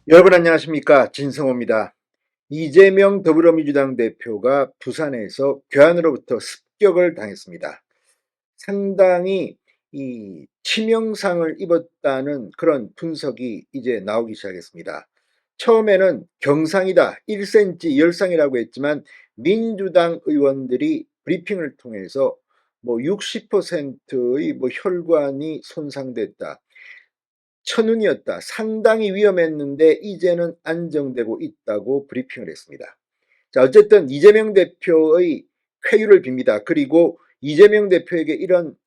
여러분 안녕하십니까? 진성호입니다. 이재명 더불어민주당 대표가 부산에서 괴한으로부터 습격을 당했습니다. 상당히 이 치명상을 입었다는 그런 분석이 이제 나오기 시작했습니다. 처음에는 경상이다, 1cm 열상이라고 했지만 민주당 의원들이 브리핑을 통해서 60%의 혈관이 손상됐다. 천운이었다. 상당히 위험했는데 이제는 안정되고 있다고 브리핑을 했습니다. 자, 어쨌든 이재명 대표의 쾌유를 빕니다. 그리고 이재명 대표에게 이런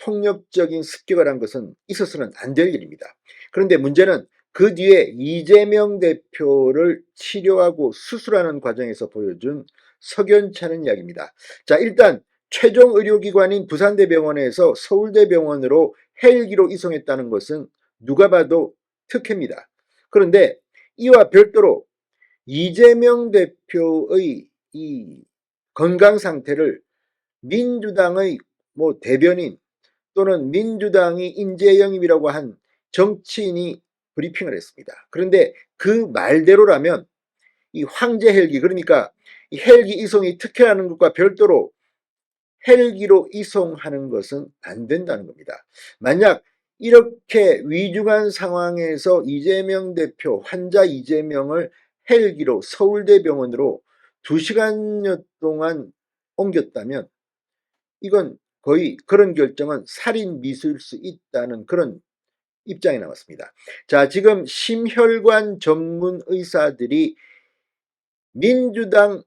폭력적인 습격을 한 것은 있어서는 안 될 일입니다. 그런데 문제는 그 뒤에 이재명 대표를 치료하고 수술하는 과정에서 보여준 석연찮은 이야기입니다. 자, 일단 최종 의료기관인 부산대병원에서 서울대병원으로 헬기로 이송했다는 것은 누가 봐도 특혜입니다. 그런데 이와 별도로 이재명 대표의 이 건강 상태를 민주당의 대변인 또는 민주당이 인재 영입이라고 한 정치인이 브리핑을 했습니다. 그런데 그 말대로라면 이 황제 헬기, 그러니까 이 헬기 이송이 특혜라는 것과 별도로 헬기로 이송하는 것은 안 된다는 겁니다. 만약 이렇게 위중한 상황에서 이재명 대표, 환자 이재명을 헬기로 서울대병원으로 2시간여 동안 옮겼다면 이건 거의 그런 결정은 살인 미수일 수 있다는 그런 입장이 나왔습니다. 자, 지금 심혈관 전문 의사들이 민주당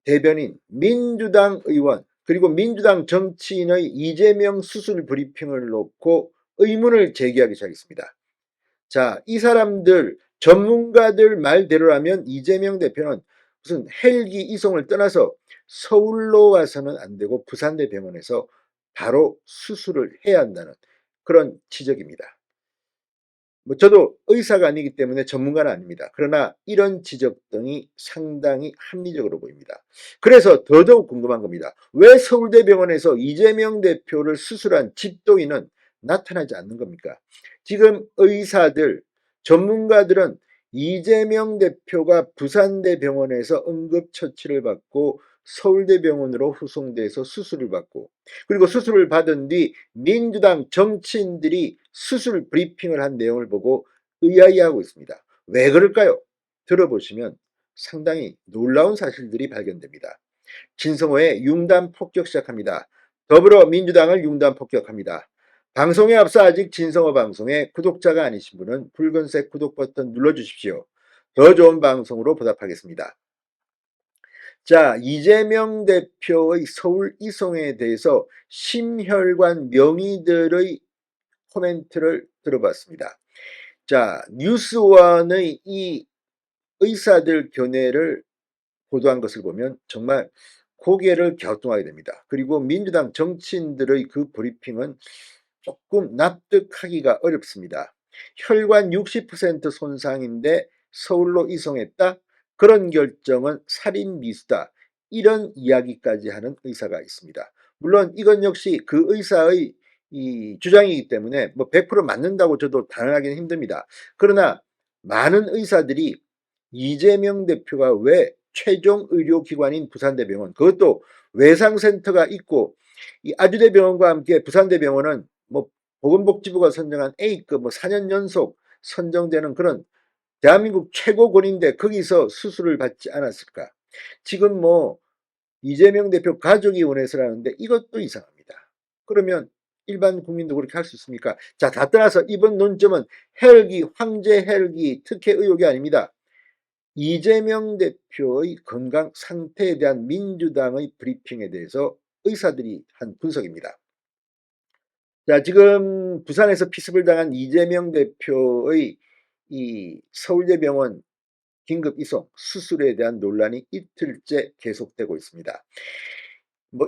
대변인, 민주당 의원, 그리고 민주당 정치인의 이재명 수술 브리핑을 놓고 의문을 제기하기 시작했습니다. 자, 이 사람들, 전문가들 말대로라면 이재명 대표는 무슨 헬기 이송을 떠나서 서울로 와서는 안 되고 부산대병원에서 바로 수술을 해야 한다는 그런 지적입니다. 저도 의사가 아니기 때문에 전문가는 아닙니다. 그러나 이런 지적 등이 상당히 합리적으로 보입니다. 그래서 더더욱 궁금한 겁니다. 왜 서울대병원에서 이재명 대표를 수술한 집도인은 나타나지 않는 겁니까? 지금 의사들, 전문가들은 이재명 대표가 부산대병원에서 응급처치를 받고 서울대병원으로 후송돼서 수술을 받고, 그리고 수술을 받은 뒤 민주당 정치인들이 수술 브리핑을 한 내용을 보고 의아해하고 있습니다. 왜 그럴까요? 들어보시면 상당히 놀라운 사실들이 발견됩니다. 진성호의 융단 폭격 시작합니다. 더불어민주당을 융단 폭격합니다. 방송에 앞서 아직 진성호 방송에 구독자가 아니신 분은 붉은색 구독 버튼 눌러주십시오. 더 좋은 방송으로 보답하겠습니다. 자, 이재명 대표의 서울 이송에 대해서 심혈관 명의들의 코멘트를 들어봤습니다. 자, 뉴스원의 이 의사들 견해를 보도한 것을 보면 정말 고개를 갸우뚱하게 됩니다. 그리고 민주당 정치인들의 그 브리핑은 조금 납득하기가 어렵습니다. 혈관 60% 손상인데 서울로 이송했다? 그런 결정은 살인 미수다. 이런 이야기까지 하는 의사가 있습니다. 물론 이건 역시 그 의사의 이 주장이기 때문에 100% 맞는다고 저도 단언하기는 힘듭니다. 그러나 많은 의사들이 이재명 대표가 왜 최종 의료기관인 부산대병원, 그것도 외상센터가 있고 이 아주대병원과 함께 부산대병원은 보건복지부가 선정한 A급 4년 연속 선정되는 그런 대한민국 최고군인데 거기서 수술을 받지 않았을까? 지금 이재명 대표 가족이 원해서라는데 이것도 이상합니다. 그러면 일반 국민도 그렇게 할 수 있습니까? 자, 다 떠나서 이번 논점은 헬기, 황제 헬기 특혜 의혹이 아닙니다. 이재명 대표의 건강 상태에 대한 민주당의 브리핑에 대해서 의사들이 한 분석입니다. 자, 지금 부산에서 피습을 당한 이재명 대표의 이 서울대병원 긴급 이송 수술에 대한 논란이 이틀째 계속되고 있습니다.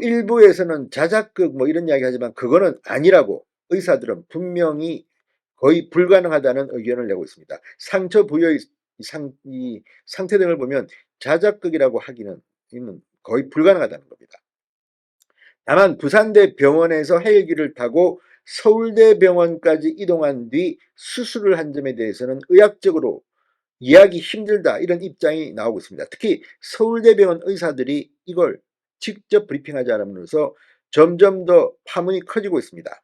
일부에서는 자작극 이런 이야기 하지만 그거는 아니라고 의사들은 분명히 거의 불가능하다는 의견을 내고 있습니다. 상처 부여의 이 상태 등을 보면 자작극이라고 하기는 거의 불가능하다는 겁니다. 다만 부산대 병원에서 헬기를 타고 서울대 병원까지 이동한 뒤 수술을 한 점에 대해서는 의학적으로 이해하기 힘들다 이런 입장이 나오고 있습니다. 특히 서울대병원 의사들이 이걸 직접 브리핑하지 않으면서 점점 더 파문이 커지고 있습니다.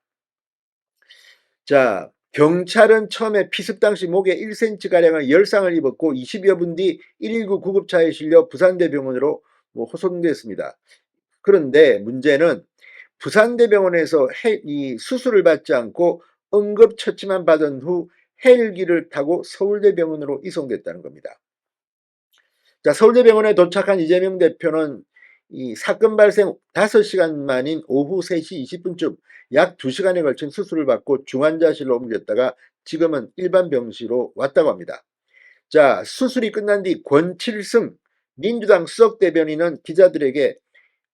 자, 경찰은 처음에 피습 당시 목에 1cm가량의 열상을 입었고 20여 분 뒤 119 구급차에 실려 부산대병원으로 호송됐습니다. 그런데 문제는 부산대병원에서 이 수술을 받지 않고 응급처치만 받은 후 헬기를 타고 서울대병원으로 이송됐다는 겁니다. 자, 서울대병원에 도착한 이재명 대표는 이 사건 발생 5시간 만인 오후 3시 20분쯤 약 2시간에 걸친 수술을 받고 중환자실로 옮겼다가 지금은 일반 병실로 왔다고 합니다. 자, 수술이 끝난 뒤 권칠승 민주당 수석대변인은 기자들에게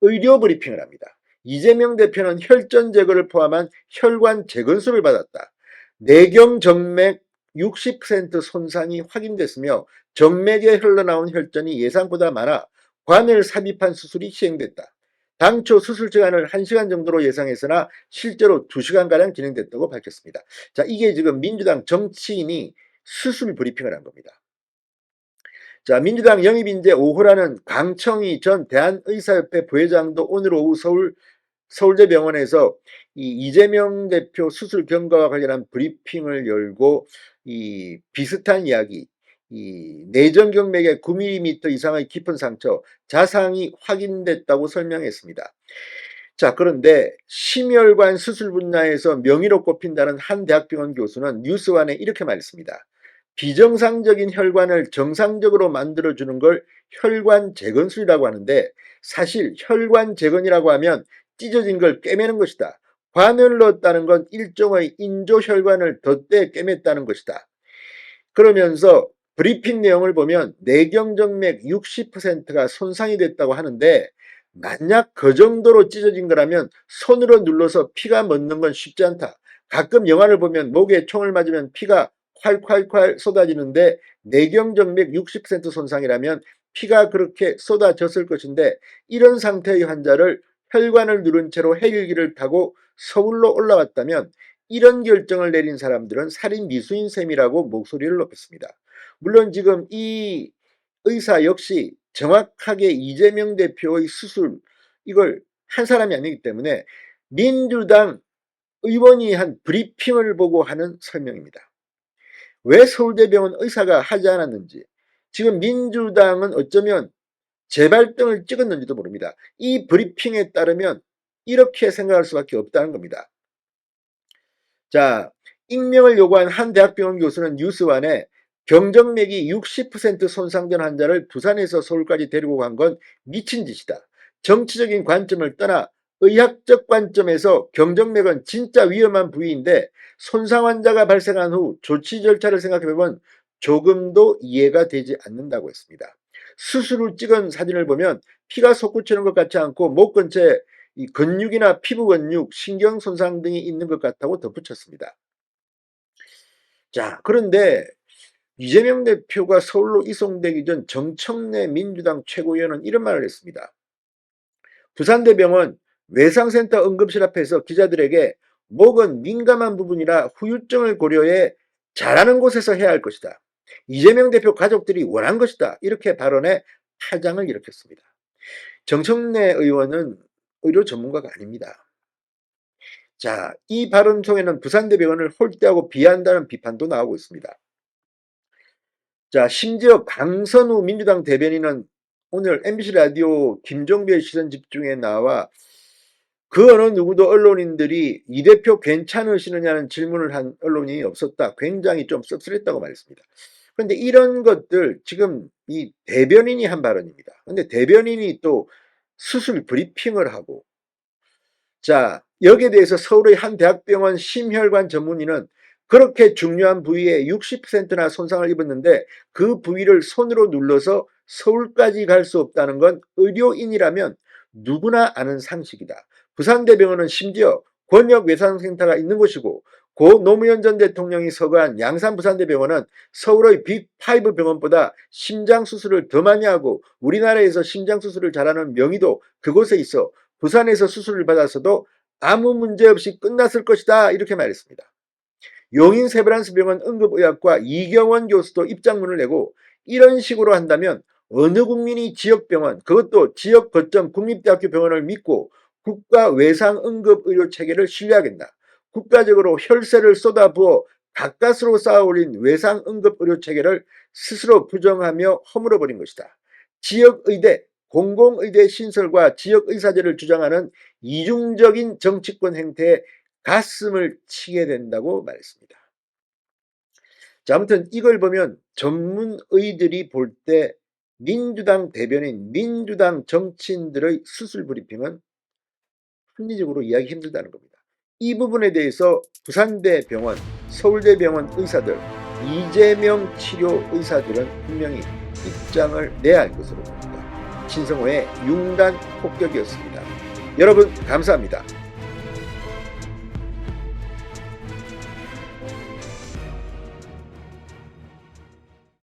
의료 브리핑을 합니다. 이재명 대표는 혈전 제거를 포함한 혈관 재건수를 받았다. 내경 정맥 60% 손상이 확인됐으며 정맥에 흘러나온 혈전이 예상보다 많아 관을 삽입한 수술이 시행됐다. 당초 수술 시간을 1시간 정도로 예상했으나 실제로 2시간가량 진행됐다고 밝혔습니다. 자, 이게 지금 민주당 정치인이 수술 브리핑을 한 겁니다. 자, 민주당 영입인재 5호라는 강청희 전 대한의사협회 부회장도 오늘 오후 서울대병원에서 이 이재명 대표 수술 경과와 관련한 브리핑을 열고 이 비슷한 이야기, 이 내전경맥에 9mm 이상의 깊은 상처, 자상이 확인됐다고 설명했습니다. 자, 그런데 심혈관 수술 분야에서 명의로 꼽힌다는 한 대학병원 교수는 뉴스완에 이렇게 말했습니다. 비정상적인 혈관을 정상적으로 만들어주는 걸 혈관 재건술이라고 하는데 사실 혈관 재건이라고 하면 찢어진 걸 꿰매는 것이다. 관을 넣었다는 건 일종의 인조혈관을 덧대 꿰맸다는 것이다. 그러면서 브리핑 내용을 보면 내경정맥 60%가 손상이 됐다고 하는데 만약 그 정도로 찢어진 거라면 손으로 눌러서 피가 멎는 건 쉽지 않다. 가끔 영화를 보면 목에 총을 맞으면 피가 콸콸콸 쏟아지는데 내경정맥 60% 손상이라면 피가 그렇게 쏟아졌을 것인데 이런 상태의 환자를 혈관을 누른 채로 헬기를 타고 서울로 올라왔다면 이런 결정을 내린 사람들은 살인 미수인 셈이라고 목소리를 높였습니다. 물론 지금 이 의사 역시 정확하게 이재명 대표의 수술 이걸 한 사람이 아니기 때문에 민주당 의원이 한 브리핑을 보고 하는 설명입니다. 왜 서울대병원 의사가 하지 않았는지, 지금 민주당은 어쩌면 재발등을 찍었는지도 모릅니다. 이 브리핑에 따르면 이렇게 생각할 수밖에 없다는 겁니다. 자, 익명을 요구한 한 대학병원 교수는 뉴스완에 경정맥이 60% 손상된 환자를 부산에서 서울까지 데리고 간 건 미친 짓이다. 정치적인 관점을 떠나 의학적 관점에서 경정맥은 진짜 위험한 부위인데 손상 환자가 발생한 후 조치 절차를 생각해보면 조금도 이해가 되지 않는다고 했습니다. 수술 후 찍은 사진을 보면 피가 솟구치는 것 같지 않고 목 근처에 이 근육이나 피부 근육, 신경 손상 등이 있는 것 같다고 덧붙였습니다. 자, 그런데 이재명 대표가 서울로 이송되기 전 정청래 민주당 최고위원은 이런 말을 했습니다. 부산대병원 외상센터 응급실 앞에서 기자들에게 목은 민감한 부분이라 후유증을 고려해 잘하는 곳에서 해야 할 것이다. 이재명 대표 가족들이 원한 것이다. 이렇게 발언해 파장을 일으켰습니다. 정청래 의원은 의료 전문가가 아닙니다. 자, 이 발언 속에는 부산대병원을 홀대하고 비하한다는 비판도 나오고 있습니다. 자, 심지어 강선우 민주당 대변인은 오늘 MBC 라디오 김종배의 시선집중에 나와 그 어느 누구도 언론인들이 이 대표 괜찮으시느냐는 질문을 한 언론이 없었다. 굉장히 좀 씁쓸했다고 말했습니다. 그런데 이런 것들 지금 이 대변인이 한 발언입니다. 그런데 대변인이 또 수술 브리핑을 하고 자, 여기에 대해서 서울의 한 대학병원 심혈관 전문의는 그렇게 중요한 부위에 60%나 손상을 입었는데 그 부위를 손으로 눌러서 서울까지 갈 수 없다는 건 의료인이라면 누구나 아는 상식이다. 부산대병원은 심지어 권역외상센터가 있는 곳이고 고 노무현 전 대통령이 서거한 양산부산대병원은 서울의 빅5 병원보다 심장수술을 더 많이 하고 우리나라에서 심장수술을 잘하는 명의도 그곳에 있어 부산에서 수술을 받았어도 아무 문제 없이 끝났을 것이다. 이렇게 말했습니다. 용인 세브란스 병원 응급의학과 이경원 교수도 입장문을 내고 이런 식으로 한다면 어느 국민이 지역병원, 그것도 지역 거점 국립대학교 병원을 믿고 국가 외상응급의료체계를 신뢰하겠나. 국가적으로 혈세를 쏟아부어 가까스로 쌓아올린 외상응급의료체계를 스스로 부정하며 허물어버린 것이다. 지역의대, 공공의대 신설과 지역의사제를 주장하는 이중적인 정치권 행태에 가슴을 치게 된다고 말했습니다. 자, 아무튼 이걸 보면 전문의들이 볼 때 민주당 대변인, 민주당 정치인들의 수술 브리핑은 합리적으로 이해하기 힘들다는 겁니다. 이 부분에 대해서 부산대병원, 서울대병원 의사들, 이재명 치료의사들은 분명히 입장을 내야 할 것으로 봅니다. 신성호의 융단 폭격이었습니다. 여러분 감사합니다.